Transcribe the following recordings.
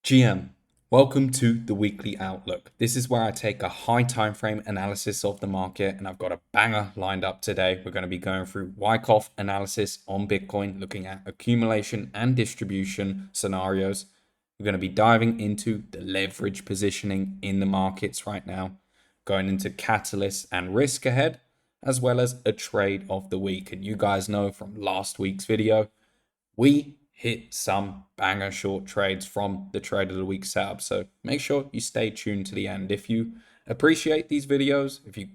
GM, welcome to the weekly outlook. This is where I take a high time frame analysis of the market, and I've got a banger lined up today. We're going to be going through Wyckoff analysis on Bitcoin, looking at accumulation and distribution scenarios. We're going to be diving into the leverage positioning in the markets right now, going into catalysts and risk ahead, as well as a trade of the week. And you guys know from last week's video, we hit some banger short trades from the trade of the week setup. So make sure you stay tuned to the end. If you appreciate these videos, if you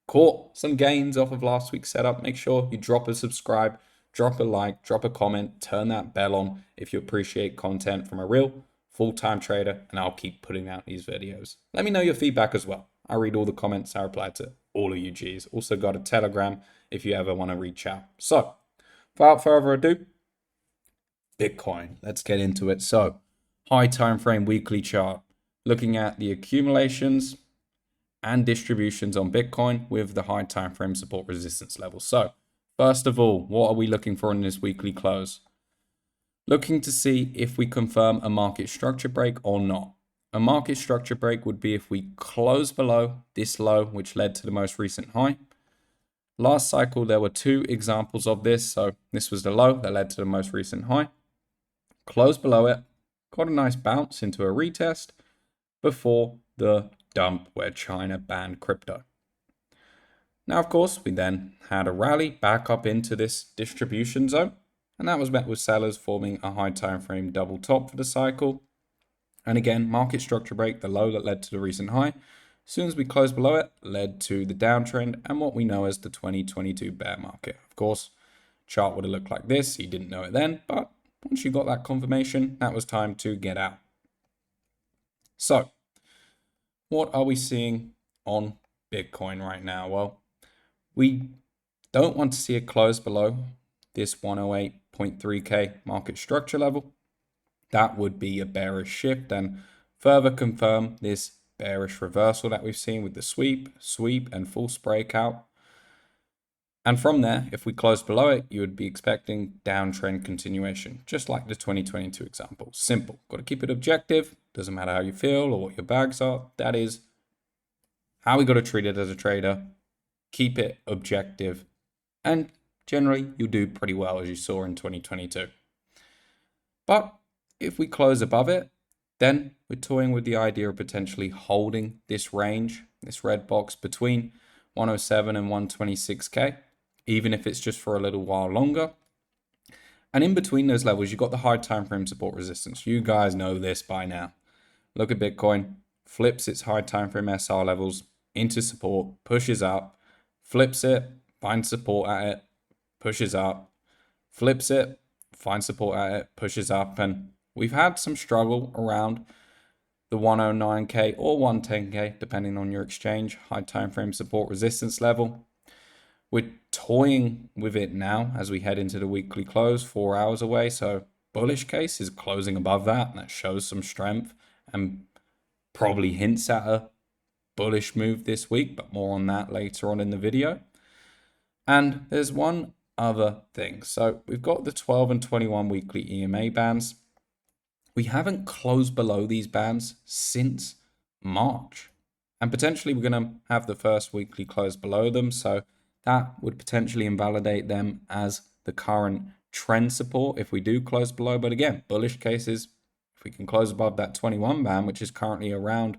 caught some gains off of last week's setup, make sure you drop a subscribe, drop a like, drop a comment, turn that bell on if you appreciate content from a real full-time trader, and I'll keep putting out these videos. Let me know your feedback as well. I read all the comments, I reply to all of you G's. Also got a Telegram if you ever want to reach out. So without further ado, Bitcoin. Let's get into it. So, high time frame weekly chart, looking at the accumulations and distributions on Bitcoin with the high time frame support resistance level. So, first of all, what are we looking for in this weekly close? Looking to see if we confirm a market structure break or not. A market structure break would be if we close below this low, which led to the most recent high. Last cycle, there were two examples of this. So this was the low that led to the most recent high. Closed below it, got a nice bounce into a retest before the dump where China banned crypto. Now, of course, we then had a rally back up into this distribution zone, and that was met with sellers forming a high time frame double top for the cycle. And again, market structure break, the low that led to the recent high. As soon as we closed below it, led to the downtrend and what we know as the 2022 bear market. Of course, chart would have looked like this. You didn't know it then, but once you got that confirmation, that was time to get out. So, what are we seeing on Bitcoin right now? Well, we don't want to see it close below this 108.3K market structure level. That would be a bearish shift and further confirm this bearish reversal that we've seen with the sweep, and false breakout. And from there, if we close below it, you would be expecting downtrend continuation, just like the 2022 example. Simple. Got to keep it objective. Doesn't matter how you feel or what your bags are. That is how we got to treat it as a trader. Keep it objective. And generally, you'll do pretty well, as you saw in 2022. But if we close above it, then we're toying with the idea of potentially holding this range, this red box between 107 and 126K. Even if it's just for a little while longer. And in between those levels, you've got the high time frame support resistance. You guys know this by now. Look at Bitcoin, flips its high time frame SR levels into support, pushes up, flips it, finds support at it, pushes up, flips it, finds support at it, pushes up. And we've had some struggle around the 109K or 110K, depending on your exchange, high time frame support resistance level. We're toying with it now as we head into the weekly close, 4 hours away. So bullish case is closing above that. And that shows some strength and probably hints at a bullish move this week, but more on that later on in the video. And there's one other thing. So we've got the 12 and 21 weekly EMA bands. We haven't closed below these bands since March. And potentially we're going to have the first weekly close below them. So that would potentially invalidate them as the current trend support if we do close below. But again, bullish cases, if we can close above that 21 band, which is currently around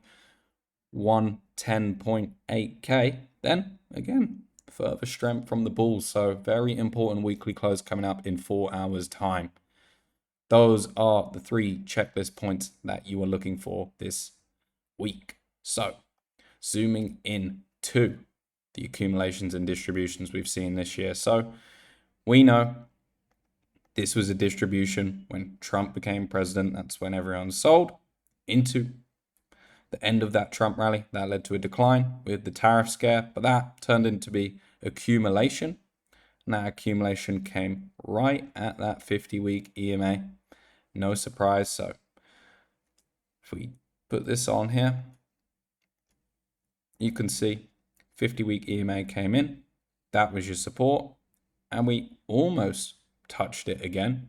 110.8K, then again, further strength from the bulls. So very important weekly close coming up in 4 hours time. Those are the 3 checklist points that you are looking for this week. So zooming in to the accumulations and distributions we've seen this year. So we know this was a distribution when Trump became president. That's when everyone sold into the end of that Trump rally. That led to a decline with the tariff scare, but that turned into be accumulation. And that accumulation came right at that 50-week EMA. No surprise. So if we put this on here, you can see 50-week EMA came in. That was your support. And we almost touched it again.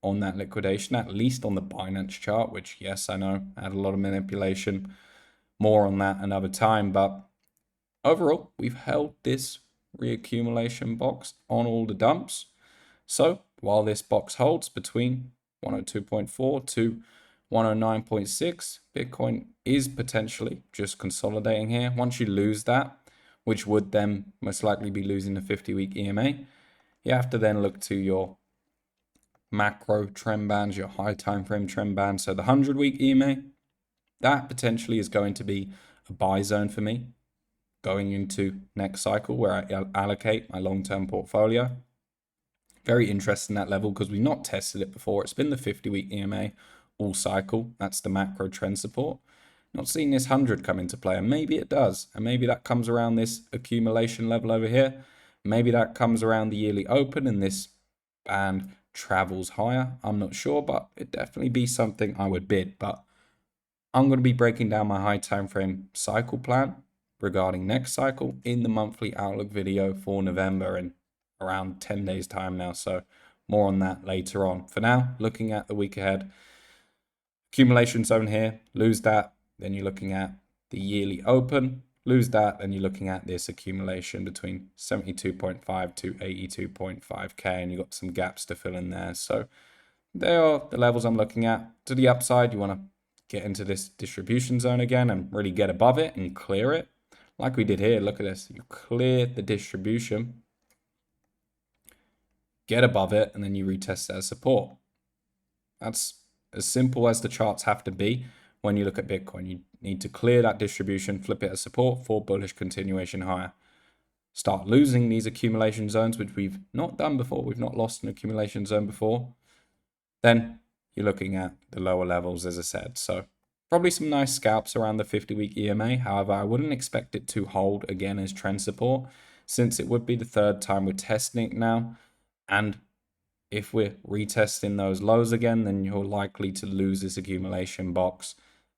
on that liquidation, at least on the Binance chart, which, yes, I know, had a lot of manipulation. More on that another time. But overall, we've held this reaccumulation box on all the dumps. So while this box holds between 102.4 to 109.6, Bitcoin is potentially just consolidating here. Once you lose that, which would then most likely be losing the 50-week EMA, you have to then look to your macro trend bands, your high time frame trend bands. So the 100-week EMA, that potentially is going to be a buy zone for me going into next cycle where I allocate my long-term portfolio. Very interested in that level because we've not tested it before. It's been the 50-week EMA all cycle. That's the macro trend support. Not seeing this 100 come into play, and maybe it does. And maybe that comes around this accumulation level over here. Maybe that comes around the yearly open and this band travels higher. I'm not sure, but it'd definitely be something I would bid. But I'm going to be breaking down my high time frame cycle plan regarding next cycle in the monthly outlook video for November in around 10 days time now. So more on that later on. For now, looking at the week ahead, accumulation zone here, lose that, then you're looking at the yearly open, lose that, then you're looking at this accumulation between 72.5 to 82.5k, and you've got some gaps to fill in there. So there are the levels I'm looking at. To the upside, you want to get into this distribution zone again and really get above it and clear it. Like we did here, look at this. You clear the distribution, get above it, and then you retest it as support. That's as simple as the charts have to be when you look at Bitcoin. You need to clear that distribution, flip it as support for bullish continuation higher. Start losing these accumulation zones, which we've not done before. We've not lost an accumulation zone before. Then you're looking at the lower levels, as I said. So probably some nice scalps around the 50-week EMA. However, I wouldn't expect it to hold again as trend support, since it would be the third time we're testing it now. And if we're retesting those lows again, then you're likely to lose this accumulation box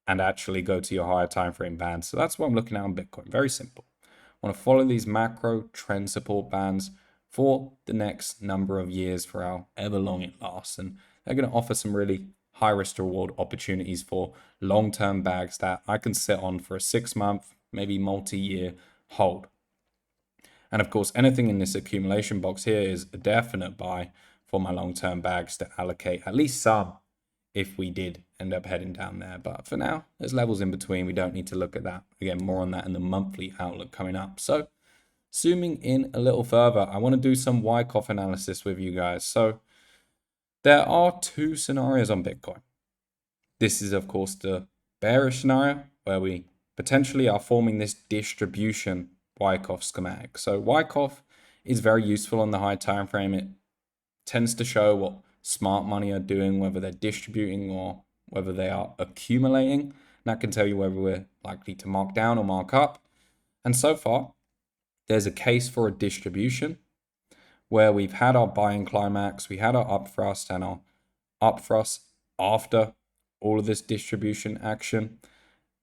and actually go to your higher time frame band. So that's what I'm looking at on Bitcoin. Very simple. I want to follow these macro trend support bands for the next number of years, for however long it lasts. And they're going to offer some really high risk to reward opportunities for long-term bags that I can sit on for a 6-month, maybe multi-year hold. And of course, anything in this accumulation box here is a definite buy for my long-term bags to allocate at least some if we did end up heading down there. But for now, there's levels in between. We don't need to look at that. Again, more on that in the monthly outlook coming up. So zooming in a little further, I want to do some Wyckoff analysis with you guys. So there are two scenarios on Bitcoin. This is, of course, the bearish scenario where we potentially are forming this distribution Wyckoff schematic. So Wyckoff is very useful on the high time frame. It tends to show what smart money are doing, whether they're distributing or whether they are accumulating. And that can tell you whether we're likely to mark down or mark up. And so far, there's a case for a distribution where we've had our buying climax, we had our upthrust and our upthrust after all of this distribution action.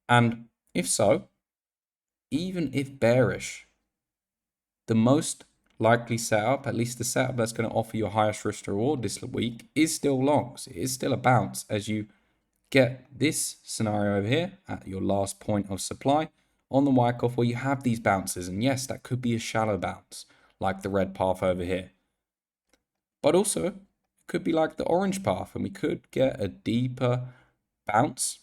And if so, even if bearish, the most likely setup, at least the setup that's going to offer your highest risk to reward this week, is still longs. It is still a bounce as you get this scenario over here at your last point of supply on the Wyckoff where you have these bounces. And yes, that could be a shallow bounce like the red path over here. But also, it could be like the orange path and we could get a deeper bounce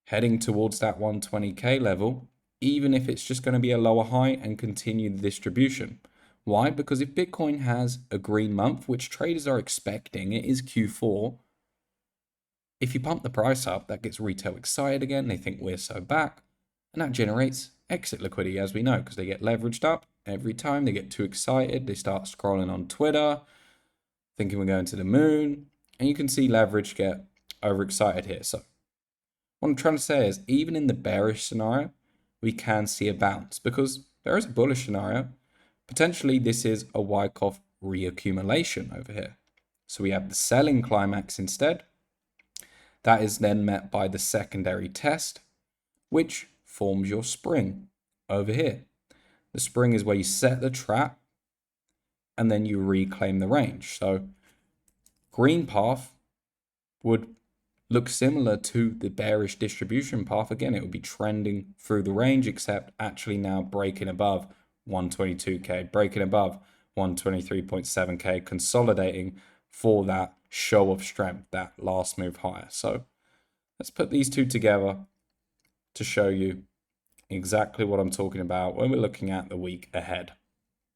heading towards that 120k level, even if it's just going to be a lower high and continue the distribution. Why? Because if Bitcoin has a green month, which traders are expecting, it is Q4. If you pump the price up, that gets retail excited again. They think we're so back. And that generates exit liquidity, as we know, because they get leveraged up every time. They get too excited. They start scrolling on Twitter, thinking we're going to the moon. And you can see leverage get overexcited here. So what I'm trying to say is, even in the bearish scenario, we can see a bounce because there is a bullish scenario. Potentially, this is a Wyckoff reaccumulation over here. So we have the selling climax instead. That is then met by the secondary test, which forms your spring over here. The spring is where you set the trap and then you reclaim the range. So green path would look similar to the bearish distribution path. Again, it would be trending through the range, except actually now breaking above 122k, breaking above 123.7k, consolidating for that show of strength, that last move higher. So let's put these two together to show you exactly what I'm talking about when we're looking at the week ahead.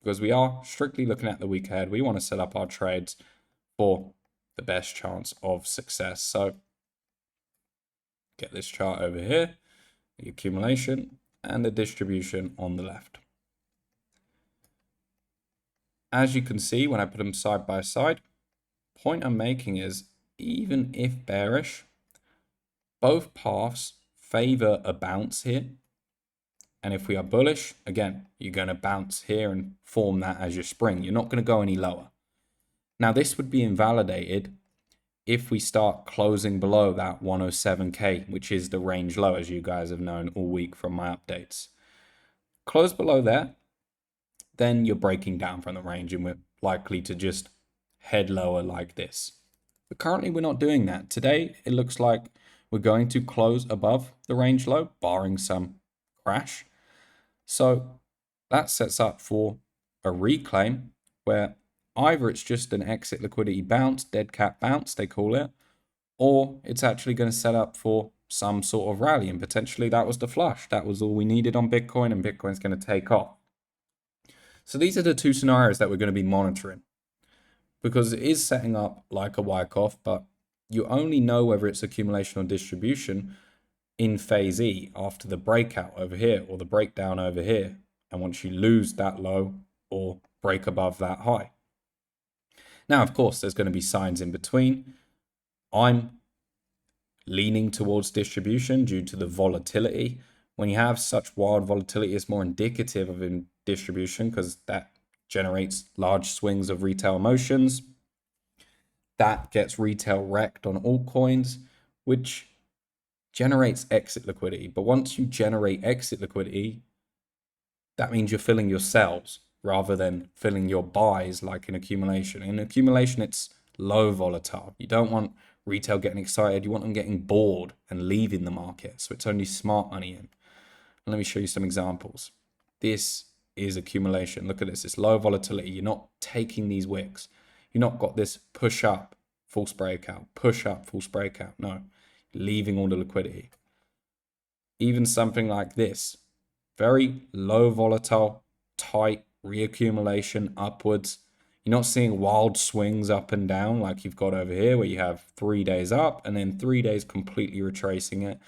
Because we are strictly looking at the week ahead. We want to set up our trades for the best chance of success. So get this chart over here, the accumulation and the distribution on the left. As you can see, when I put them side by side, point I'm making is even if bearish, both paths favor a bounce here. And if we are bullish, again, you're going to bounce here and form that as your spring. You're not going to go any lower. Now, this would be invalidated if we start closing below that 107k, which is the range low, as you guys have known all week from my updates. Close below there, then you're breaking down from the range and we're likely to just head lower like this. But currently we're not doing that. Today, it looks like we're going to close above the range low, barring some crash. So that sets up for a reclaim where either it's just an exit liquidity bounce, dead cat bounce, they call it, or it's actually going to set up for some sort of rally. And potentially that was the flush. That was all we needed on Bitcoin, and Bitcoin's going to take off. So these are the two scenarios that we're going to be monitoring, because it is setting up like a Wyckoff, but you only know whether it's accumulation or distribution in phase E after the breakout over here or the breakdown over here. And once you lose that low or break above that high. Now, of course, there's going to be signs in between. I'm leaning towards distribution due to the volatility. When you have such wild volatility, it's more indicative of in distribution because that generates large swings of retail emotions. That gets retail wrecked on altcoins, which generates exit liquidity. But once you generate exit liquidity, that means you're filling your sells rather than filling your buys like in accumulation. In accumulation, it's low volatile. You don't want retail getting excited. You want them getting bored and leaving the market. So it's only smart money in. And let me show you some examples. This is accumulation. Look at this. It's low volatility. You're not taking these wicks. You're not got this push up, false breakout, push up, false breakout. No. Leaving all the liquidity. Even something like this, very low volatile, tight reaccumulation upwards. You're not seeing wild swings up and down like you've got over here where you have 3 days up and then 3 days completely retracing it.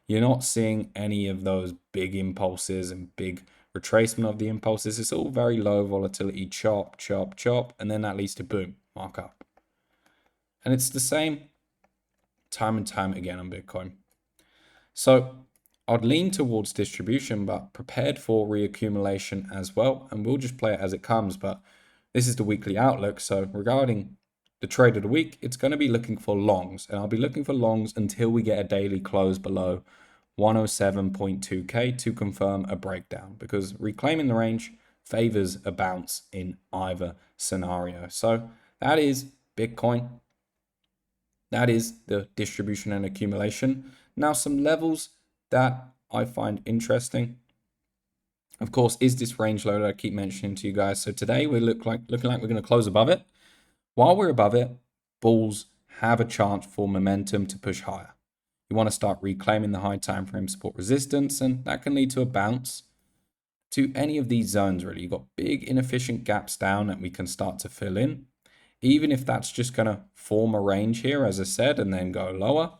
You're not seeing any of those big impulses and big retracement of the impulses. It's all very low volatility, chop, chop, chop, and then that leads to boom, markup. And it's the same time and time again on Bitcoin. So I'd lean towards distribution, but prepared for reaccumulation as well. And we'll just play it as it comes. But this is the weekly outlook. So regarding the trade of the week, it's going to be looking for longs. And I'll be looking for longs until we get a daily close below 107.2k to confirm a breakdown. Because reclaiming the range favors a bounce in either scenario. So that is Bitcoin. That is the distribution and accumulation. Now, some levels that I find interesting, of course, is this range low that I keep mentioning to you guys. So today we're looking like we're going to close above it. While we're above it, bulls have a chance for momentum to push higher. You want to start reclaiming the high time frame support resistance, and that can lead to a bounce to any of these zones. Really, you've got big inefficient gaps down that we can start to fill in. Even if that's just going to form a range here, as I said, and then go lower.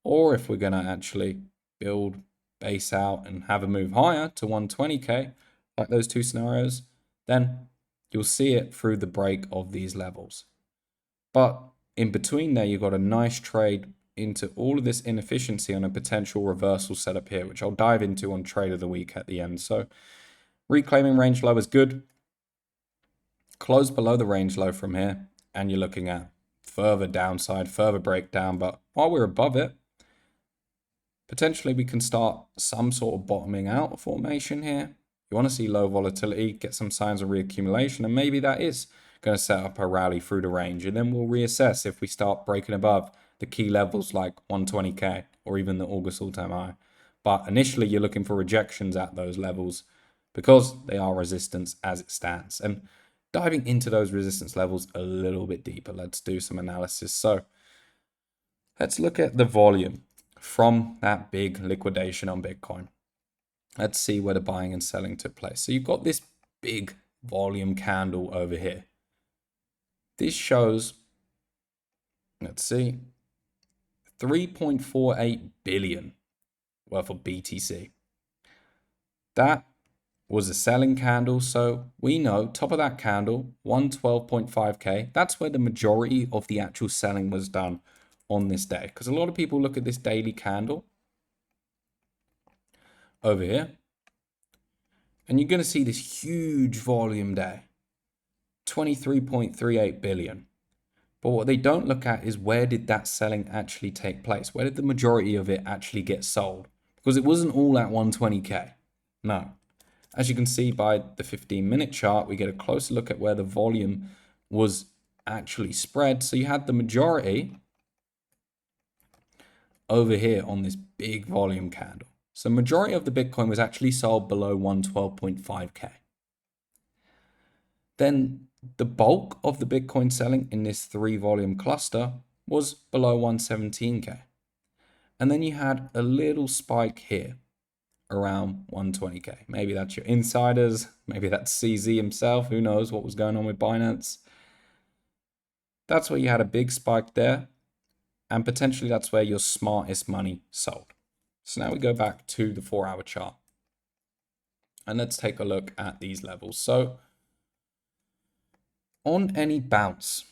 Or if we're going to actually build base out and have a move higher to 120k, like those two scenarios, then you'll see it through the break of these levels. But in between there, you've got a nice trade into all of this inefficiency on a potential reversal setup here, which I'll dive into on trade of the week at the end. So reclaiming range low is good. Close below the range low from here, and you're looking at further downside, further breakdown. But while we're above it, potentially we can start some sort of bottoming out formation here. You want to see low volatility, get some signs of reaccumulation, and maybe that is going to set up a rally through the range. And then we'll reassess if we start breaking above the key levels like 120k or even the August all-time high. But initially you're looking for rejections at those levels because they are resistance as it stands. And diving into those resistance levels a little bit deeper, let's do some analysis. So let's look at the volume from that big liquidation on Bitcoin. Let's see where the buying and selling took place. So you've got this big volume candle over here. This shows, let's see, 3.48 billion worth of BTC. That was a selling candle. So we know top of that candle, 112.5k. That's where the majority of the actual selling was done on this day. Because a lot of people look at this daily candle over here, and you're going to see this huge volume day, 23.38 billion. But what they don't look at is where did that selling actually take place? Where did the majority of it actually get sold? Because it wasn't all at 120k. No. As you can see by the 15-minute chart, we get a closer look at where the volume was actually spread. So you had the majority over here on this big volume candle. So majority of the Bitcoin was actually sold below 112.5k. Then the bulk of the Bitcoin selling in this 3-volume cluster was below 117k. And then you had a little spike here around 120k. Maybe that's your insiders, maybe that's CZ himself, who knows what was going on with Binance. That's where you had a big spike there, and potentially that's where your smartest money sold. So now we go back to the 4-hour chart, and let's take a look at these levels. So on any bounce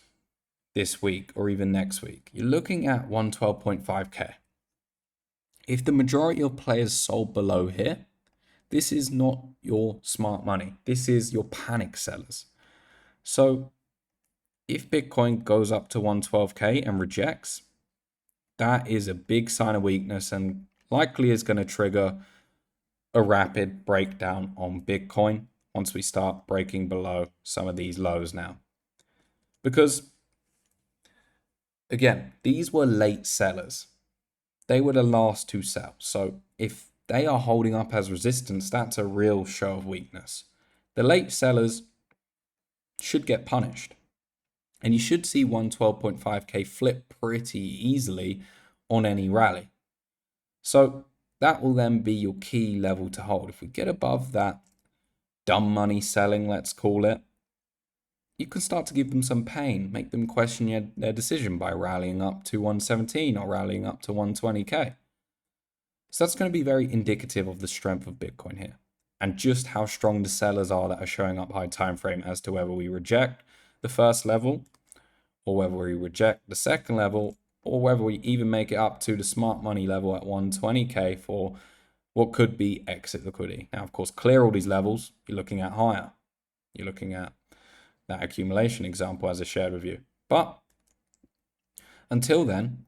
this week or even next week, you're looking at 112.5k. If the majority of players sold below here, this is not your smart money. This is your panic sellers. So if Bitcoin goes up to 112k and rejects, that is a big sign of weakness and likely is going to trigger a rapid breakdown on Bitcoin once we start breaking below some of these lows now. Because, again, these were late sellers. They were the last to sell. So if they are holding up as resistance, that's a real show of weakness. The late sellers should get punished. And you should see 112.5k flip pretty easily on any rally. So that will then be your key level to hold. If we get above that dumb money selling, let's call it, you can start to give them some pain, make them question their decision by rallying up to 117 or rallying up to 120k. So that's going to be very indicative of the strength of Bitcoin here and just how strong the sellers are that are showing up high time frame as to whether we reject the first level or whether we reject the second level or whether we even make it up to the smart money level at 120k for what could be exit liquidity. Now, of course, clear all these levels, you're looking at higher. You're looking at that accumulation example as I shared with you. But until then,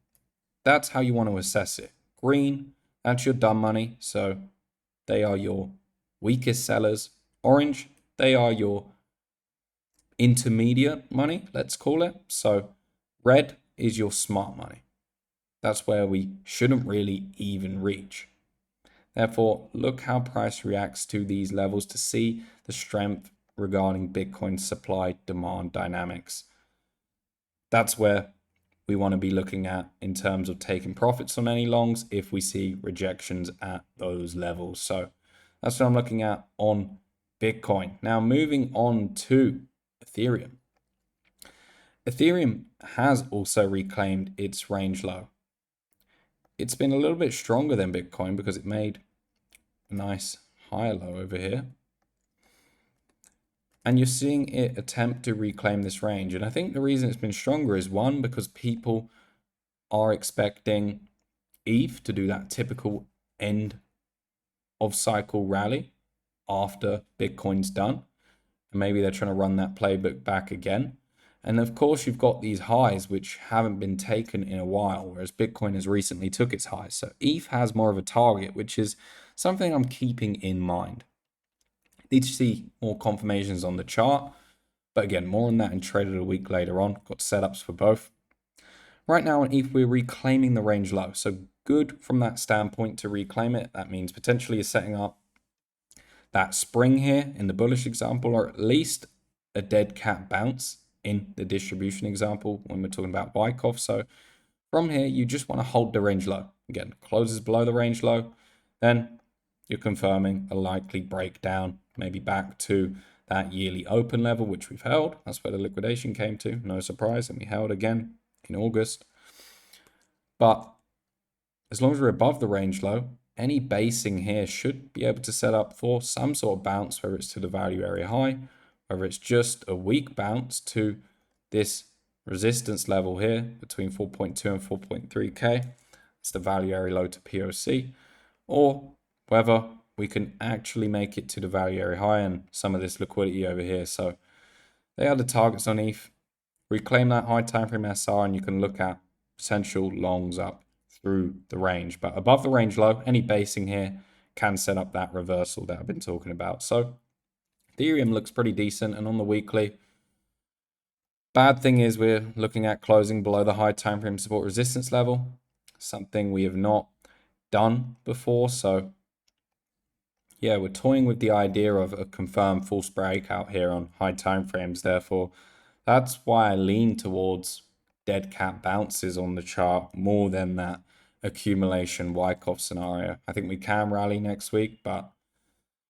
that's how you want to assess it. Green, that's your dumb money. So they are your weakest sellers. Orange, they are your intermediate money, let's call it. So red is your smart money. That's where we shouldn't really even reach. Therefore, look how price reacts to these levels to see the strength regarding Bitcoin supply demand dynamics. That's where we want to be looking at in terms of taking profits on any longs if we see rejections at those levels. So that's what I'm looking at on Bitcoin. Now moving on to Ethereum. Ethereum has also reclaimed its range low. It's been a little bit stronger than Bitcoin because it made a nice higher low over here. And you're seeing it attempt to reclaim this range. And I think the reason it's been stronger is one, because people are expecting ETH to do that typical end of cycle rally after Bitcoin's done. And maybe they're trying to run that playbook back again. And of course, you've got these highs which haven't been taken in a while, whereas Bitcoin has recently took its highs. So ETH has more of a target, which is something I'm keeping in mind. Need to see more confirmations on the chart. But again, more on that in Traded a week later on. Got setups for both. right now on ETH, we're reclaiming the range low. So good from that standpoint to reclaim it. That means potentially you're setting up that spring here in the bullish example, or at least a dead cat bounce in the distribution example when we're talking about Wyckoff. So from here, you just want to hold the range low. Again, closes below the range low, then you're confirming a likely breakdown, maybe back to that yearly open level, which we've held. That's where the liquidation came to, no surprise, and we held again in August. But as long as we're above the range low, any basing here should be able to set up for some sort of bounce, whether it's to the value area high, whether it's just a weak bounce to this resistance level here between 4.2 and 4.3k. It's the value area low to POC, or whether we can actually make it to the value area high and some of this liquidity over here. So they are the targets on ETH. Reclaim that high time frame SR and you can look at potential longs up through the range. But above the range low, any basing here can set up that reversal that I've been talking about. So Ethereum looks pretty decent, and on the weekly, bad thing is we're looking at closing below the high time frame support resistance level, something we have not done before. So yeah, we're toying with the idea of a confirmed false breakout here on high time frames. Therefore, that's why I lean towards dead cat bounces on the chart more than that accumulation Wyckoff scenario. I think we can rally next week, but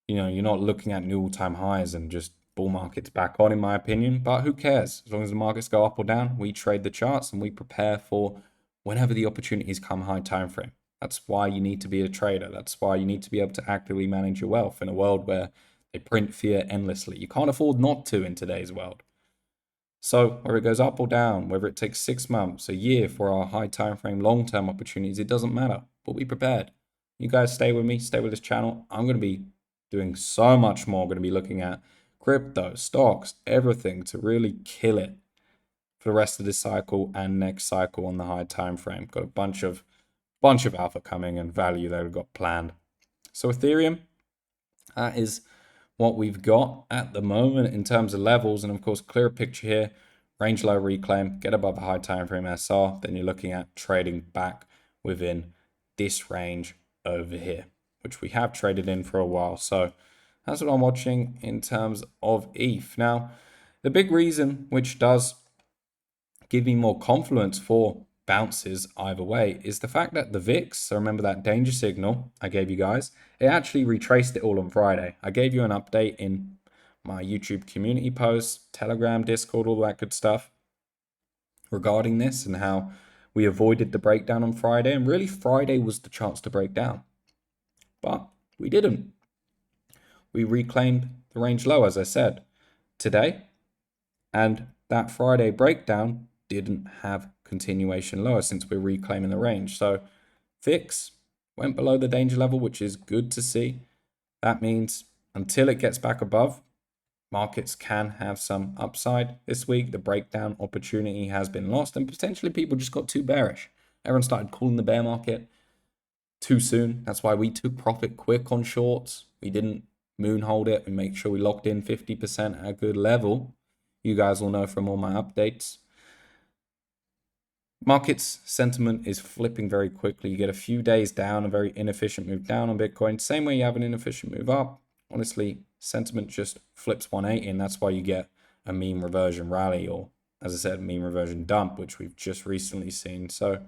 you're not looking at new all-time highs and just bull markets back on, in my opinion. But who cares? As long as the markets go up or down, we trade the charts and we prepare for whenever the opportunities come high time frame. That's why you need to be a trader. That's why you need to be able to actively manage your wealth in a world where they print fear endlessly. You can't afford not to in today's world. So whether it goes up or down, whether it takes 6 months, a year for our high time frame, long-term opportunities, it doesn't matter. But be prepared. You guys stay with me, stay with this channel. I'm going to be doing so much more. I'm going to be looking at crypto, stocks, everything to really kill it for the rest of this cycle and next cycle on the high time frame. Got a bunch of alpha coming and value that we've got planned. So Ethereum, that is what we've got at the moment in terms of levels. And of course, clear picture here, range low reclaim, get above a high time frame SR, then you're looking at trading back within this range over here, which we have traded in for a while. So that's what I'm watching in terms of ETH. Now, the big reason which does give me more confidence for bounces either way is the fact that the VIX, so remember that danger signal I gave you guys, it actually retraced it all on Friday. I gave you an update in my YouTube community posts, Telegram, Discord, all that good stuff regarding this and how we avoided the breakdown on Friday. And really Friday was the chance to break down, but we didn't. We reclaimed the range low, as I said, today, and that Friday breakdown didn't have continuation lower since we're reclaiming the range. So VIX went below the danger level, which is good to see. That means until it gets back above, markets can have some upside this week. The breakdown opportunity has been lost, and potentially people just got too bearish. Everyone started calling the bear market too soon. That's why we took profit quick on shorts. We didn't moonhold it and make sure we locked in 50% at a good level. You guys will know from all my updates. Markets sentiment is flipping very quickly. You get a few days down, a very inefficient move down on Bitcoin. Same way you have an inefficient move up. Honestly, sentiment just flips 180, and that's why you get a mean reversion rally, or as I said, mean reversion dump, which we've just recently seen. So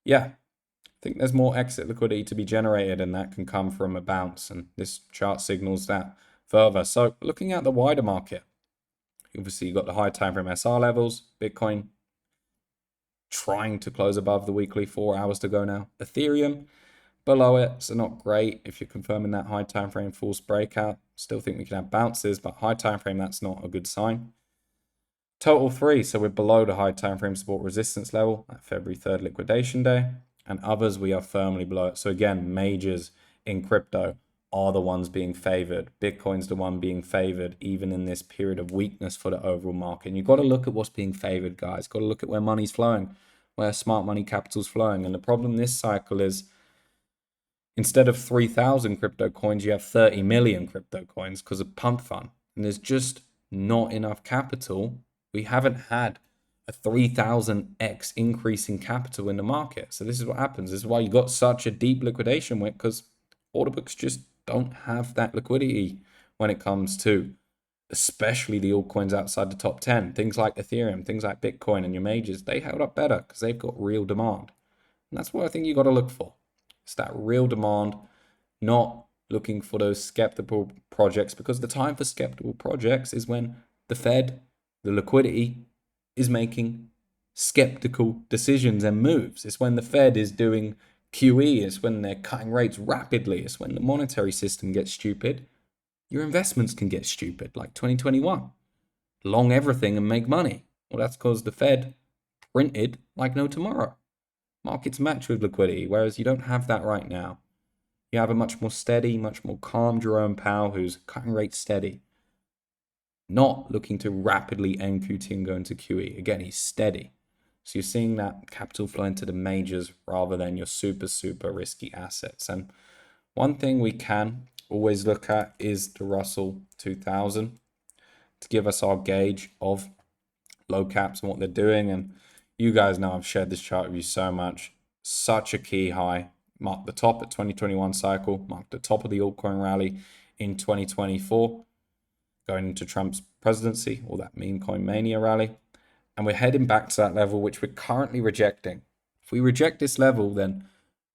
yeah, I think there's more exit liquidity to be generated, and that can come from a bounce, and this chart signals that further. So looking at the wider market, obviously you've got the high time frame SR levels, Bitcoin trying to close above the weekly, 4 hours to go now. Ethereum below it, so not great if you're confirming that high time frame false breakout. Still think we can have bounces, but high time frame, that's not a good sign. Total 3, so we're below the high time frame support resistance level at February 3rd liquidation day, and others we are firmly below it. So again, majors in crypto are the ones being favored. Bitcoin's the one being favored, even in this period of weakness for the overall market. And you've got to look at what's being favored, guys. Got to look at where money's flowing, where smart money capital's flowing. And the problem this cycle is, instead of 3,000 crypto coins, you have 30 million crypto coins because of pump fund. And there's just not enough capital. We haven't had a 3,000x increase in capital in the market. So this is what happens. This is why you got such a deep liquidation wick, because order books just don't have that liquidity when it comes to especially the altcoins outside the top 10. Things like Ethereum, things like Bitcoin and your majors, they held up better because they've got real demand. And that's what I think you got to look for. It's that real demand, not looking for those skeptical projects, because the time for skeptical projects is when the Fed, the liquidity, is making skeptical decisions and moves. It's when the Fed is doing QE. It's when they're cutting rates rapidly. It's when the monetary system gets stupid. Your investments can get stupid, like 2021. Long everything and make money. Well, that's because the Fed printed like no tomorrow. Markets match with liquidity, whereas you don't have that right now. You have a much more steady, much more calm Jerome Powell who's cutting rates steady, not looking to rapidly end QT and go into QE. Again, he's steady. So you're seeing that capital flow into the majors rather than your super, super risky assets. And one thing we can always look at is the Russell 2000 to give us our gauge of low caps and what they're doing. And you guys know I've shared this chart with you so much. Such a key high. Marked the top at 2021 cycle, marked the top of the altcoin rally in 2024, going into Trump's presidency, or that meme coin mania rally. And we're heading back to that level, which we're currently rejecting. If we reject this level, then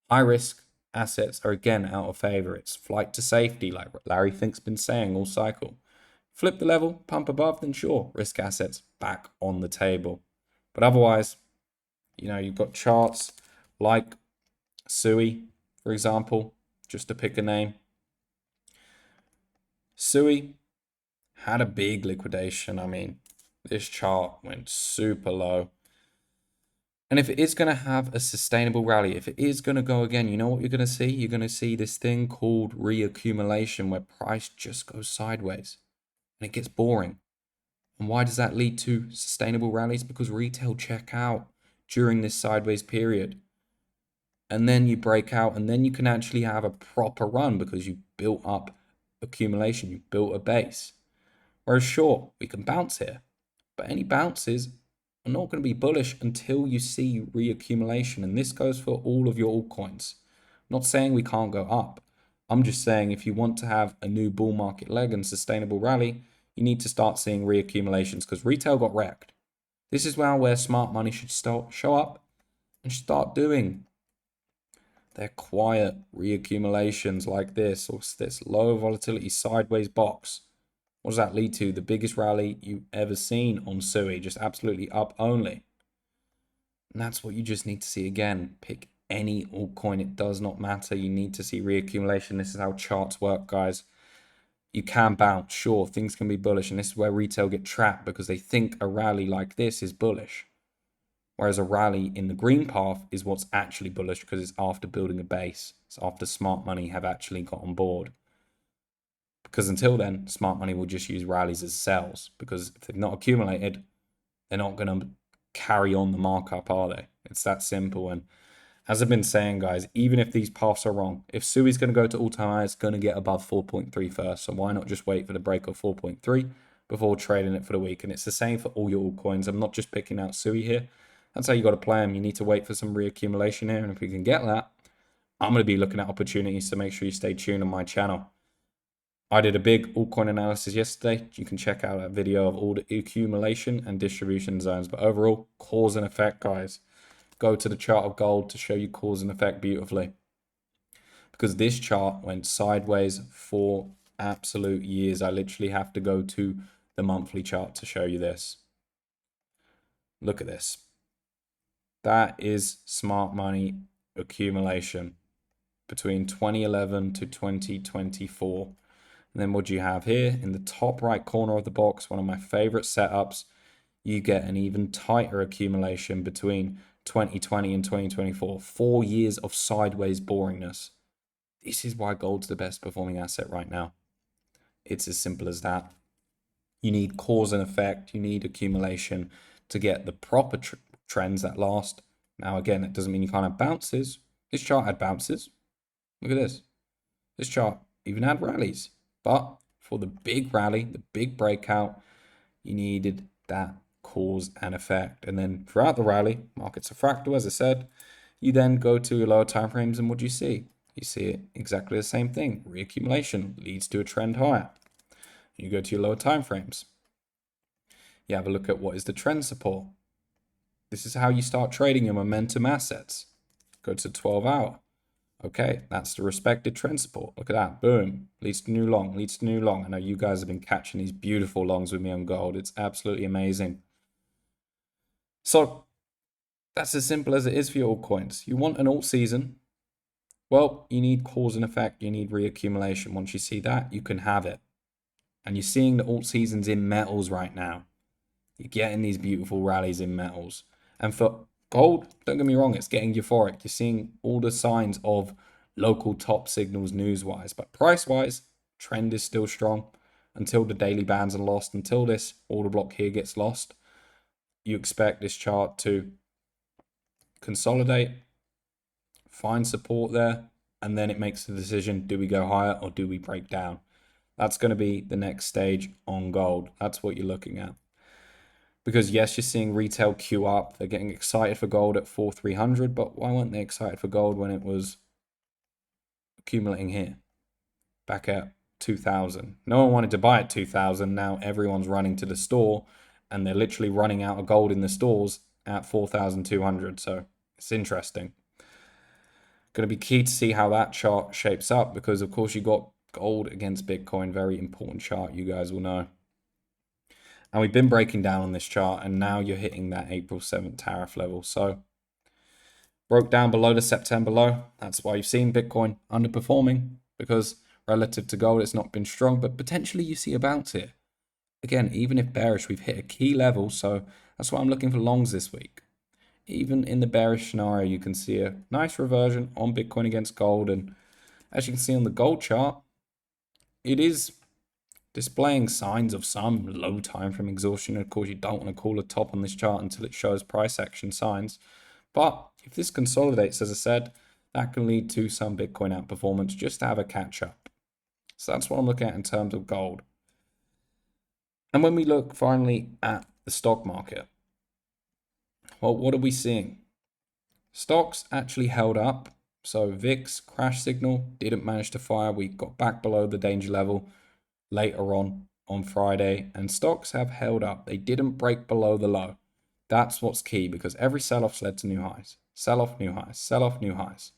high risk assets are again out of favor. It's flight to safety, like Larry Fink's been saying all cycle. Flip the level, pump above, then sure, risk assets back on the table. But otherwise, you've got charts like SUI, for example, just to pick a name. SUI had a big liquidation. I mean, this chart went super low. And if it is going to have a sustainable rally, if it is going to go again, you know what you're going to see? You're going to see this thing called reaccumulation, where price just goes sideways and it gets boring. And why does that lead to sustainable rallies? Because retail check out during this sideways period. And then you break out, and then you can actually have a proper run because you built up accumulation, you built a base. Whereas sure, we can bounce here, but any bounces are not going to be bullish until you see reaccumulation. And this goes for all of your altcoins. I'm not saying we can't go up. I'm just saying if you want to have a new bull market leg and sustainable rally, you need to start seeing reaccumulations, because retail got wrecked. This is where smart money should start show up and start doing their quiet reaccumulations like this, or this low volatility sideways box. What does that lead to? The biggest rally you've ever seen on SUI, just absolutely up only. And that's what you just need to see again. Pick any altcoin, it does not matter. You need to see reaccumulation. This is how charts work, guys. You can bounce, sure, things can be bullish, and this is where retail get trapped because they think a rally like this is bullish. Whereas a rally in the green path is what's actually bullish, because it's after building a base. It's after smart money have actually got on board. Because until then, smart money will just use rallies as sells, because if they've not accumulated, they're not going to carry on the markup, are they? It's that simple. And as I've been saying, guys, even if these paths are wrong, if SUI's going to go to all-time high, it's going to get above 4.3 first. So why not just wait for the break of 4.3 before trading it for the week? And it's the same for all your altcoins. I'm not just picking out SUI here. That's how you got to play them. You need to wait for some reaccumulation here. And if we can get that, I'm going to be looking at opportunities, so make sure you stay tuned on my channel. I did a big altcoin analysis yesterday. You can check out that video of all the accumulation and distribution zones. But overall, cause and effect, guys. Go to the chart of gold to show you cause and effect beautifully. Because this chart went sideways for absolute years. I literally have to go to the monthly chart to show you this. Look at this. That is smart money accumulation between 2011 to 2024. And then what do you have here? In the top right corner of the box, one of my favorite setups, you get an even tighter accumulation between 2020 and 2024. 4 years of sideways boringness. This is why gold's the best performing asset right now. It's as simple as that. You need cause and effect. You need accumulation to get the proper trends that last. Now, again, it doesn't mean you can't have bounces. This chart had bounces. Look at this. This chart even had rallies. But for the big rally, the big breakout, you needed that cause and effect. And then throughout the rally, markets are fractal, as I said. You then go to your lower time frames, and what do you see? You see it exactly the same thing. Reaccumulation leads to a trend higher. You go to your lower time frames. You have a look at what is the trend support. This is how you start trading your momentum assets. Go to 12 hour. Okay, that's the respected trend support. Look at that. Boom. Leads to new long, leads to new long. I know you guys have been catching these beautiful longs with me on gold. It's absolutely amazing. So that's as simple as it is for your altcoins. You want an alt season? Well, you need cause and effect. You need reaccumulation. Once you see that, you can have it. And you're seeing the alt seasons in metals right now. You're getting these beautiful rallies in metals. And for gold, don't get me wrong, it's getting euphoric. You're seeing all the signs of local top signals news-wise. But price-wise, trend is still strong until the daily bands are lost. Until this order block here gets lost, you expect this chart to consolidate, find support there, and then it makes the decision, do we go higher or do we break down? That's going to be the next stage on gold. That's what you're looking at. Because yes, you're seeing retail queue up. They're getting excited for gold at 4,300, but why weren't they excited for gold when it was accumulating here? Back at 2,000. No one wanted to buy at 2,000. Now everyone's running to the store and they're literally running out of gold in the stores at 4,200. So it's interesting. Going to be key to see how that chart shapes up because of course you got gold against Bitcoin. Very important chart, you guys will know. And we've been breaking down on this chart, and now you're hitting that April 7th tariff level. So broke down below the September low. That's why you've seen Bitcoin underperforming, because relative to gold, it's not been strong, but potentially you see a bounce here. Again, even if bearish, we've hit a key level. So that's why I'm looking for longs this week. Even in the bearish scenario, you can see a nice reversion on Bitcoin against gold. And as you can see on the gold chart, it is displaying signs of some low time frame exhaustion. Of course, you don't want to call a top on this chart until it shows price action signs. But if this consolidates, as I said, that can lead to some Bitcoin outperformance just to have a catch up. So that's what I'm looking at in terms of gold. And when we look finally at the stock market, well, what are we seeing? Stocks actually held up. So VIX crash signal didn't manage to fire. We got back below the danger level later on Friday, and stocks have held up. They didn't break below the low. That's what's key, because every sell-off led to new highs. Sell-off, new highs, sell-off, new highs.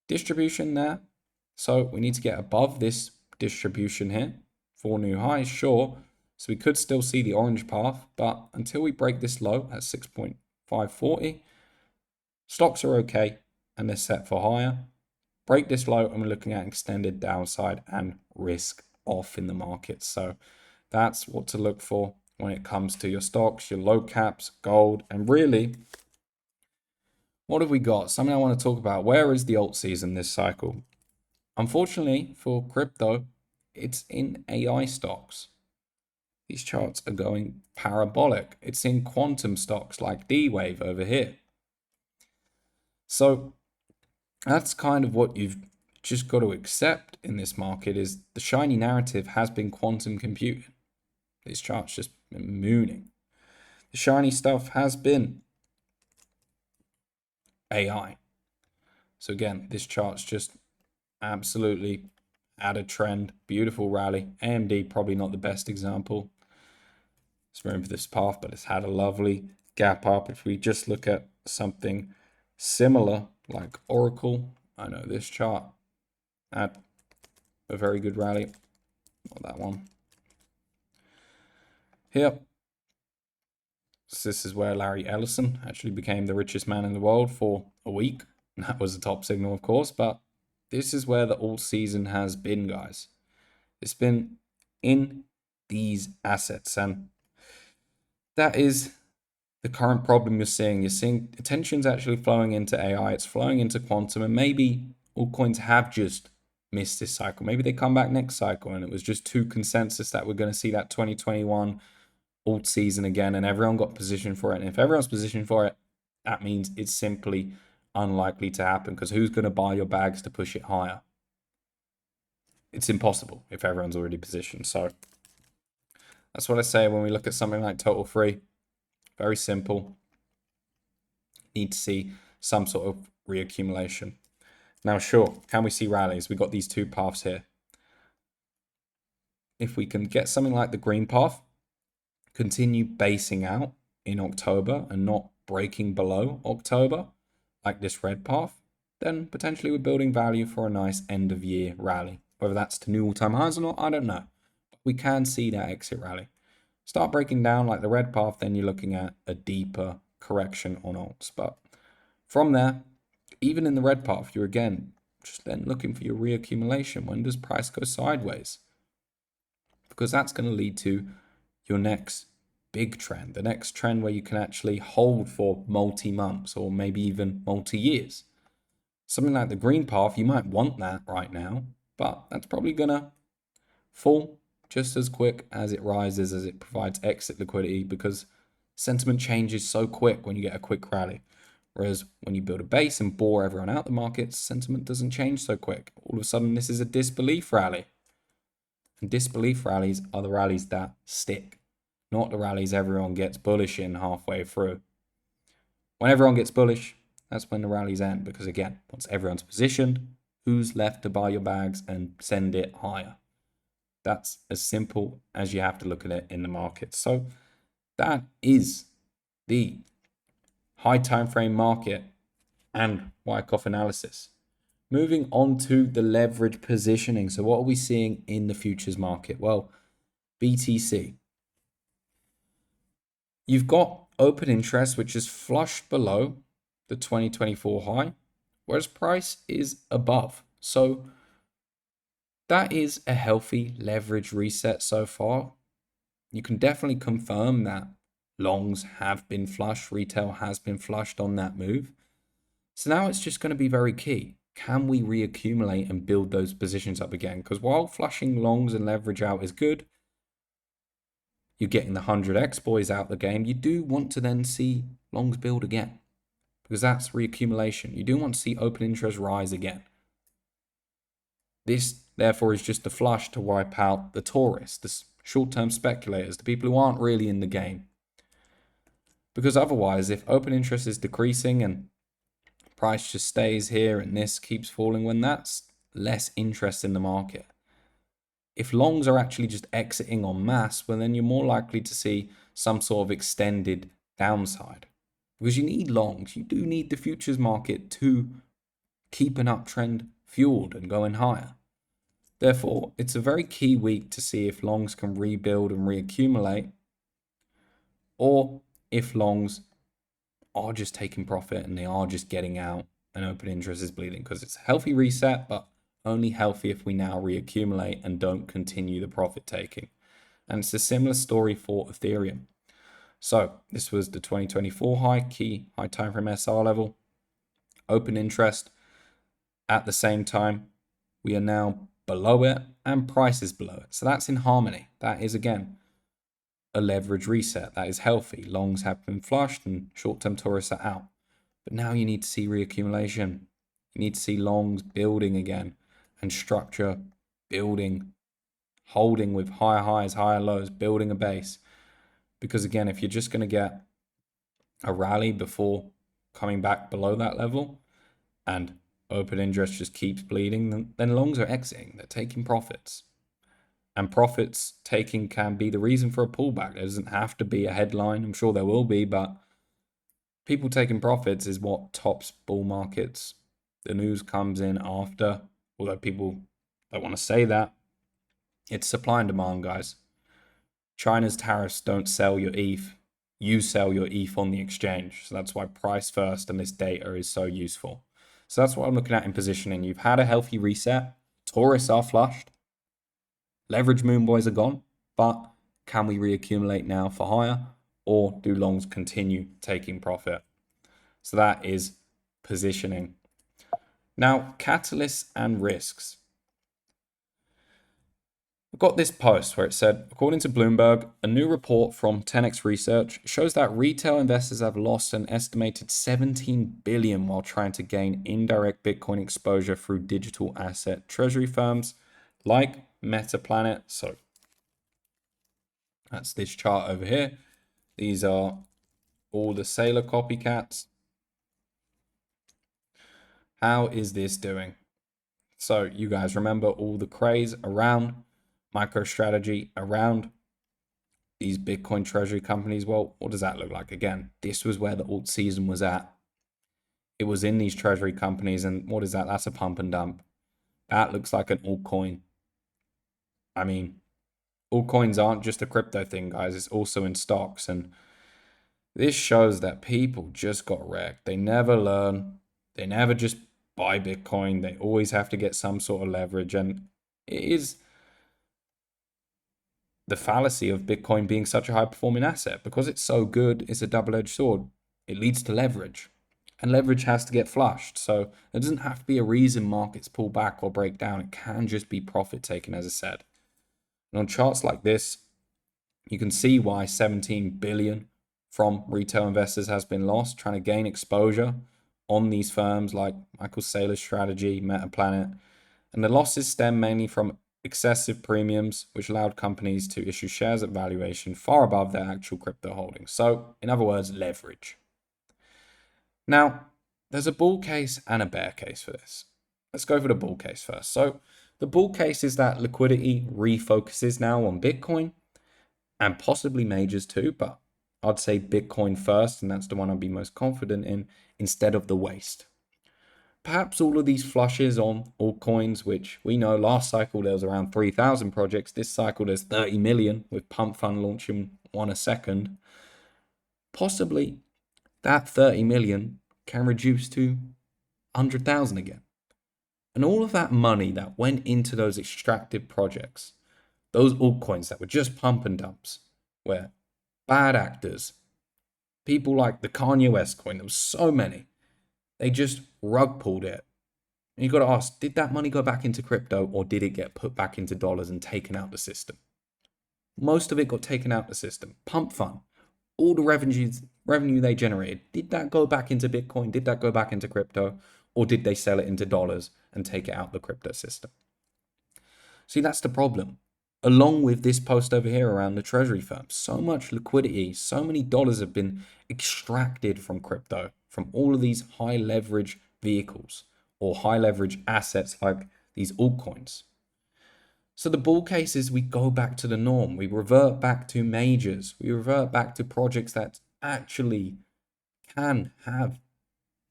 Distribution there. So we need to get above this distribution here for new highs, sure. So we could still see the orange path, but until we break this low at 6.540, stocks are okay and they're set for higher. Break this low and we're looking at extended downside and risk off in the market. So that's what to look for when it comes to your stocks, your low caps, gold, and really, what have we got? Something I want to talk about. Where is the alt season this cycle? Unfortunately for crypto, it's in AI stocks. These charts are going parabolic. It's in quantum stocks like D-Wave over here. So that's kind of what you've just got to accept in this market, is the shiny narrative has been quantum computing. This chart's just been mooning. The shiny stuff has been AI. So again, this chart's just absolutely at a trend. Beautiful rally. AMD probably not the best example. It's room for this path, but it's had a lovely gap up. If we just look at something similar like Oracle, I know this chart had a very good rally. Not that one. Here. So this is where Larry Ellison actually became the richest man in the world for a week. That was a top signal, of course, but this is where the alt season has been, guys. It's been in these assets, and that is the current problem you're seeing. You're seeing attention's actually flowing into AI, it's flowing into quantum, and maybe altcoins have just missed this cycle. Maybe they come back next cycle, and it was just too consensus that we're going to see that 2021 alt season again, and everyone got positioned for it. And if everyone's positioned for it, that means it's simply unlikely to happen, because who's going to buy your bags to push it higher? It's impossible if everyone's already positioned. So that's what I say when we look at something like Total Free. Very simple. Need to see some sort of reaccumulation. Now, sure, can we see rallies? We've got these two paths here. If we can get something like the green path, continue basing out in October and not breaking below October, like this red path, then potentially we're building value for a nice end of year rally. Whether that's to new all-time highs or not, I don't know. But we can see that exit rally. Start breaking down like the red path, then you're looking at a deeper correction on alts. But from there, even in the red path, you're again just then looking for your reaccumulation. When does price go sideways? Because that's going to lead to your next big trend, the next trend where you can actually hold for multi-months or maybe even multi-years. Something like the green path, you might want that right now, but that's probably going to fall just as quick as it rises, as it provides exit liquidity, because sentiment changes so quick when you get a quick rally. Whereas when you build a base and bore everyone out the market, sentiment doesn't change so quick. All of a sudden, this is a disbelief rally. And disbelief rallies are the rallies that stick, not the rallies everyone gets bullish in halfway through. When everyone gets bullish, that's when the rallies end, because again, once everyone's positioned, who's left to buy your bags and send it higher? That's as simple as you have to look at it in the market. So that is the high time frame market and Wyckoff analysis. Moving on to the leverage positioning. So what are we seeing in the futures market? Well, BTC. You've got open interest, which is flushed below the 2024 high, whereas price is above. So that is a healthy leverage reset so far. You can definitely confirm that longs have been flushed, retail has been flushed on that move. So now it's just going to be very key. Can we reaccumulate and build those positions up again? Because while flushing longs and leverage out is good, you're getting the 100x boys out the game. You do want to then see longs build again, because that's reaccumulation. You do want to see open interest rise again. This, therefore, is just a flush to wipe out the tourists, the short-term speculators, the people who aren't really in the game. Because otherwise, if open interest is decreasing and price just stays here and this keeps falling, when that's less interest in the market. If longs are actually just exiting en masse, well, then you're more likely to see some sort of extended downside. Because you need longs. You do need the futures market to keep an uptrend fueled and going higher. Therefore, it's a very key week to see if longs can rebuild and reaccumulate, or if longs are just taking profit and they are just getting out and open interest is bleeding, because it's a healthy reset, but only healthy if we now reaccumulate and don't continue the profit taking. And it's a similar story for Ethereum. So this was the 2024 high, key high time frame SR level, open interest. At the same time, we are now below it and price is below it. So that's in harmony. That is, again, a leverage reset. That is healthy. Longs have been flushed and short-term tourists are out. But now you need to see reaccumulation. You need to see longs building again and structure building, holding with higher highs, higher lows, building a base. Because again, if you're just going to get a rally before coming back below that level and open interest just keeps bleeding, then longs are exiting. They're taking profits. And profits taking can be the reason for a pullback. There doesn't have to be a headline. I'm sure there will be, but people taking profits is what tops bull markets. The news comes in after, although people don't want to say that. It's supply and demand, guys. China's tariffs don't sell your ETH. You sell your ETH on the exchange. So that's why price first and this data is so useful. So that's what I'm looking at in positioning. You've had a healthy reset. Tourists are flushed. Leverage moon boys are gone. But can we reaccumulate now for higher? Or do longs continue taking profit? So that is positioning. Now, catalysts and risks. I've got this post where it said, according to Bloomberg, a new report from 10x Research shows that retail investors have lost an estimated 17 billion while trying to gain indirect Bitcoin exposure through digital asset treasury firms like MetaPlanet. So that's this chart over here. These are all the sailor copycats. How is this doing? So you guys remember all the craze around MicroStrategy, around these Bitcoin treasury companies? Well, what does that look like? Again, this was where the alt season was at. It was in these treasury companies, and what is that? That's a pump and dump. That looks like an altcoin. I mean, altcoins aren't just a crypto thing, guys. It's also in stocks, and this shows that people just got wrecked. They never learn. They never just buy Bitcoin. They always have to get some sort of leverage, and it is the fallacy of Bitcoin being such a high performing asset. Because it's so good, it's a double-edged sword. It leads to leverage, and leverage has to get flushed. So it doesn't have to be a reason markets pull back or break down. It can just be profit taken, as I said. And on charts like this, you can see why 17 billion from retail investors has been lost, trying to gain exposure on these firms like Michael Saylor's strategy, Metaplanet. And the losses stem mainly from excessive premiums, which allowed companies to issue shares at valuation far above their actual crypto holdings. So, in other words, leverage. Now, there's a bull case and a bear case for this. Let's go for the bull case first. So, the bull case is that liquidity refocuses now on Bitcoin and possibly majors too, but I'd say Bitcoin first, and that's the one I'd be most confident in, instead of the waste. Perhaps all of these flushes on altcoins, which we know last cycle there was around 3,000 projects. This cycle there's 30 million with Pump Fund launching one a second. Possibly that 30 million can reduce to 100,000 again. And all of that money that went into those extractive projects, those altcoins that were just pump and dumps, where bad actors, people like the Kanye West coin, there was so many, they just rug pulled it. And you got to ask, did that money go back into crypto, or did it get put back into dollars and taken out the system? Most of it got taken out the system. Pump Fund, all the revenue they generated, did that go back into Bitcoin? Did that go back into crypto? Or did they sell it into dollars and take it out the crypto system? See, that's the problem. Along with this post over here around the treasury firms, so much liquidity, so many dollars have been extracted from crypto, from all of these high leverage vehicles or high leverage assets like these altcoins. So the bull case is we go back to the norm. We revert back to majors. We revert back to projects that actually can have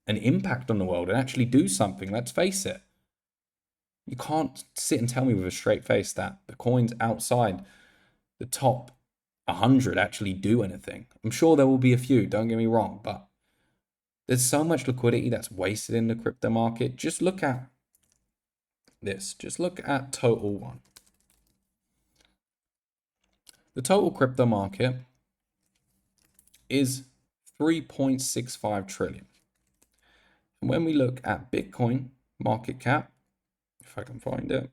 an impact on the world and actually do something. Let's face it. You can't sit and tell me with a straight face that the coins outside the top 100 actually do anything. I'm sure there will be a few, don't get me wrong, but there's so much liquidity that's wasted in the crypto market. Just look at this. Just look at Total One. The total crypto market is 3.65 trillion. And when we look at Bitcoin market cap, if I can find it,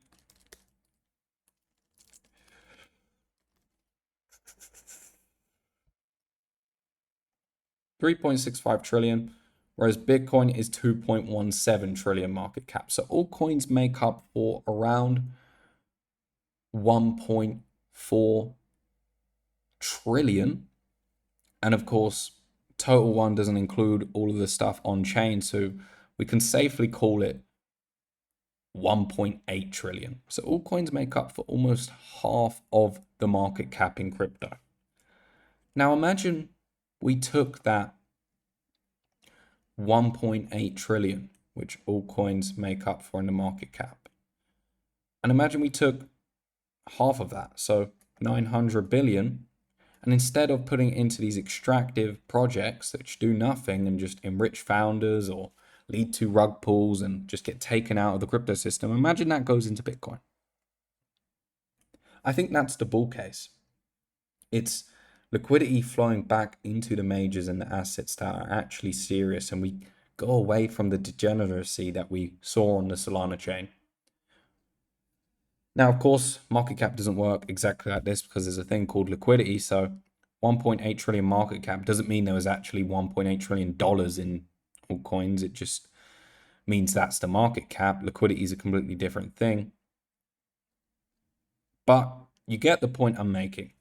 $3.65 trillion, whereas Bitcoin is 2.17 trillion market cap. So all coins make up for around 1.4 trillion. And of course, Total One doesn't include all of the stuff on chain, so we can safely call it 1.8 trillion. So all coins make up for almost half of the market cap in crypto. Now imagine we took that 1.8 trillion, which all coins make up for in the market cap, and imagine we took half of that, so 900 billion, and instead of putting it into these extractive projects which do nothing and just enrich founders or lead to rug pulls and just get taken out of the crypto system, imagine that goes into Bitcoin. I think that's the bull case. It's liquidity flowing back into the majors and the assets that are actually serious, and we go away from the degeneracy that we saw on the Solana chain. Now, of course, market cap doesn't work exactly like this because there's a thing called liquidity. So 1.8 trillion market cap doesn't mean there was actually $1.8 trillion in altcoins. It just means that's the market cap. Liquidity is a completely different thing. But you get the point I'm making.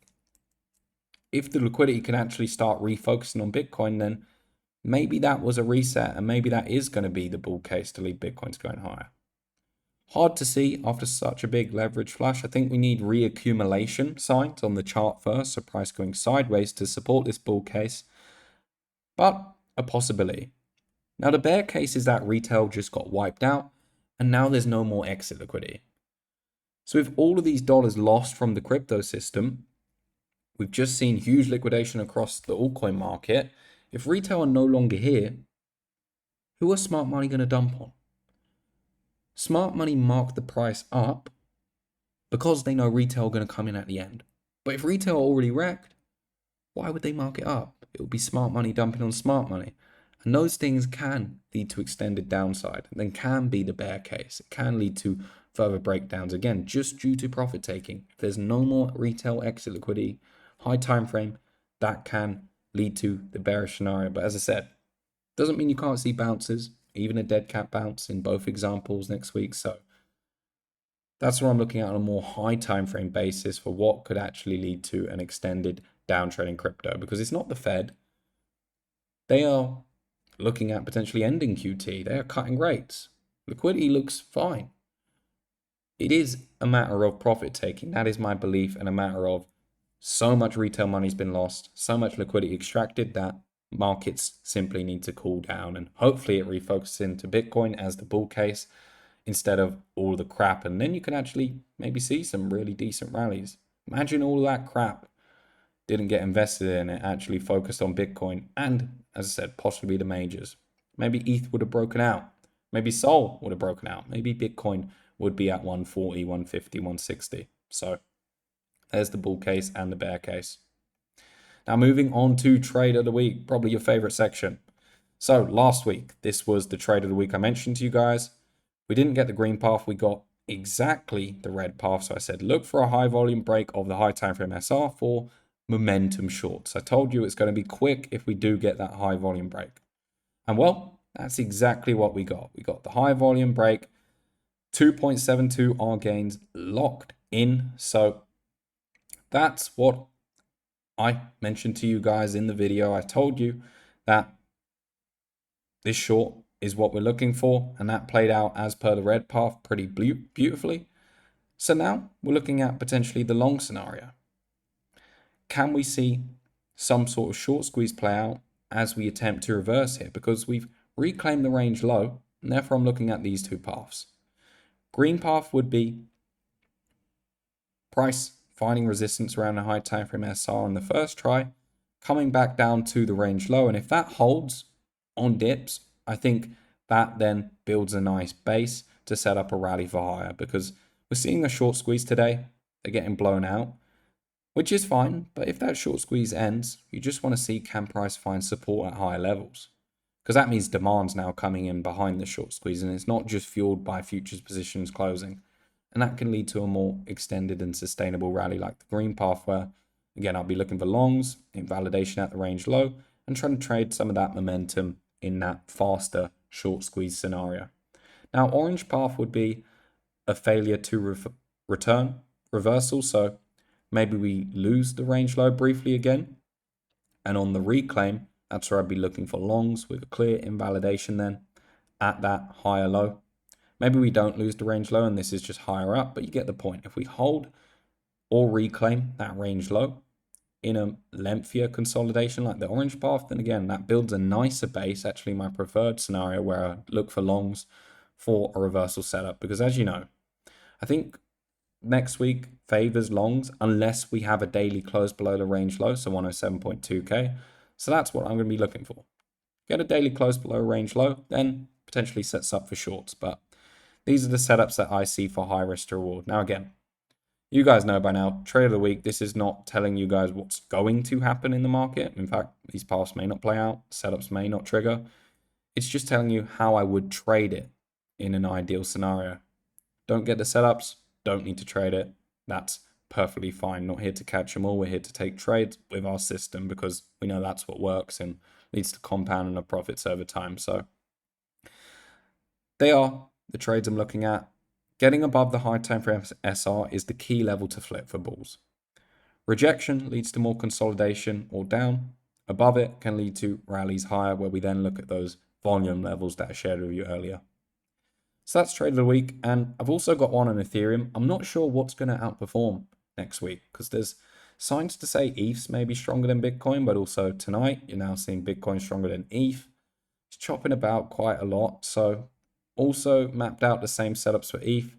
if the liquidity can actually start refocusing on Bitcoin, then maybe that was a reset and maybe that is going to be the bull case to lead Bitcoin's going higher. Hard to see after such a big leverage flush. I think we need reaccumulation signs on the chart first, so price going sideways to support this bull case, but a possibility. Now, the bear case is that retail just got wiped out and now there's no more exit liquidity. So with all of these dollars lost from the crypto system, we've just seen huge liquidation across the altcoin market. If retail are no longer here, who are smart money going to dump on? Smart money mark the price up because they know retail are going to come in at the end. But if retail are already wrecked, why would they mark it up? It would be smart money dumping on smart money. And those things can lead to extended downside and then can be the bear case. It can lead to further breakdowns again, just due to profit taking. If there's no more retail exit liquidity, high time frame, that can lead to the bearish scenario. But as I said, doesn't mean you can't see bounces, even a dead cat bounce in both examples next week. So that's what I'm looking at on a more high time frame basis for what could actually lead to an extended downtrend in crypto, because it's not the Fed. They are looking at potentially ending QT. They are cutting rates. Liquidity looks fine. It is a matter of profit taking. That is my belief, and a matter of so much retail money's been lost, so much liquidity extracted that markets simply need to cool down, and hopefully it refocuses into Bitcoin as the bull case instead of all the crap. And then you can actually maybe see some really decent rallies. Imagine all that crap didn't get invested in, it actually focused on Bitcoin and, as I said, possibly the majors. Maybe ETH would have broken out. Maybe Sol would have broken out. Maybe Bitcoin would be at 140, 150, 160. So there's the bull case and the bear case. Now moving on to trade of the week, probably your favorite section. So last week, this was the trade of the week I mentioned to you guys. We didn't get the green path, we got exactly the red path. So I said, look for a high volume break of the high time frame SR for momentum shorts. I told you it's going to be quick if we do get that high volume break. And well, that's exactly what we got. We got the high volume break, 2.72 R gains locked in. So that's what I mentioned to you guys in the video. I told you that this short is what we're looking for, and that played out as per the red path pretty beautifully. So now we're looking at potentially the long scenario. Can we see some sort of short squeeze play out as we attempt to reverse here? Because we've reclaimed the range low, and therefore I'm looking at these two paths. Green path would be price finding resistance around a high time frame SR on the first try, coming back down to the range low. And if that holds on dips, I think that then builds a nice base to set up a rally for higher, because we're seeing a short squeeze today. They're getting blown out, which is fine. But if that short squeeze ends, you just want to see can price find support at higher levels, because that means demand's now coming in behind the short squeeze, and it's not just fueled by futures positions closing. And that can lead to a more extended and sustainable rally like the green path, where, again, I'll be looking for longs in validation at the range low and trying to trade some of that momentum in that faster short squeeze scenario. Now, orange path would be a failure to return reversal. So maybe we lose the range low briefly again. And on the reclaim, that's where I'd be looking for longs with a clear invalidation then at that higher low. Maybe we don't lose the range low and this is just higher up, but you get the point. If we hold or reclaim that range low in a lengthier consolidation like the orange path, then again, that builds a nicer base, actually my preferred scenario, where I look for longs for a reversal setup. Because as you know, I think next week favors longs unless we have a daily close below the range low, so 107.2k. So that's what I'm going to be looking for. Get a daily close below range low, then potentially sets up for shorts. But these are the setups that I see for high risk to reward. Now, again, you guys know by now, trade of the week, this is not telling you guys what's going to happen in the market. In fact, these paths may not play out, setups may not trigger. It's just telling you how I would trade it in an ideal scenario. Don't get the setups, don't need to trade it. That's perfectly fine. Not here to catch them all. We're here to take trades with our system, because we know that's what works and leads to compounding of profits over time. So they are the trades I'm looking at. Getting above the high time frame SR is the key level to flip for bulls. Rejection leads to more consolidation or down. Above it can lead to rallies higher, where we then look at those volume levels that I shared with you earlier. So that's trade of the week. And I've also got one on Ethereum. I'm not sure what's going to outperform next week, because there's signs to say ETH's may be stronger than Bitcoin, but also tonight you're now seeing Bitcoin stronger than ETH. It's chopping about quite a lot. So also mapped out the same setups for ETH.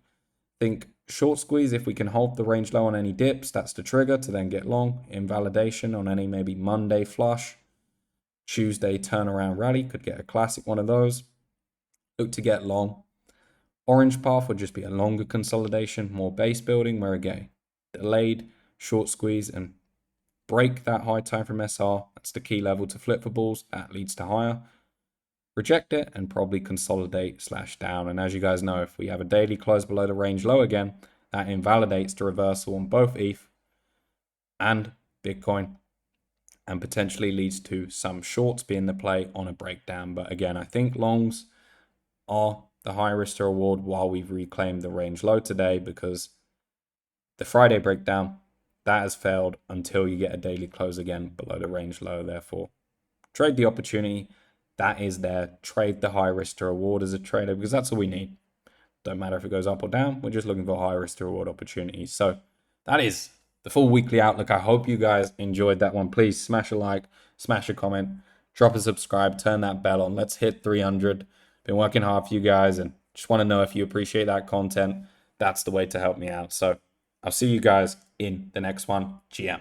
Think short squeeze if we can hold the range low on any dips. That's the trigger to then get long. Invalidation on any maybe Monday flush. Tuesday turnaround rally, could get a classic one of those. Look to get long. Orange path would just be a longer consolidation, more base building, where again, delayed, short squeeze and break that high time from SR. That's the key level to flip for bulls. That leads to higher. Reject it and probably consolidate / down. And as you guys know, if we have a daily close below the range low again, that invalidates the reversal on both ETH and Bitcoin and potentially leads to some shorts being the play on a breakdown. But again, I think longs are the high risk to reward while we've reclaimed the range low today, because the Friday breakdown, that has failed until you get a daily close again below the range low. Therefore, trade the opportunity that is there. Trade the high risk to reward as a trader, because that's all we need. Don't matter if it goes up or down. We're just looking for high risk to reward opportunities. So that is the full weekly outlook. I hope you guys enjoyed that one. Please smash a like, smash a comment, drop a subscribe, turn that bell on. Let's hit 300. Been working hard for you guys and just want to know if you appreciate that content. That's the way to help me out. So I'll see you guys in the next one. GM.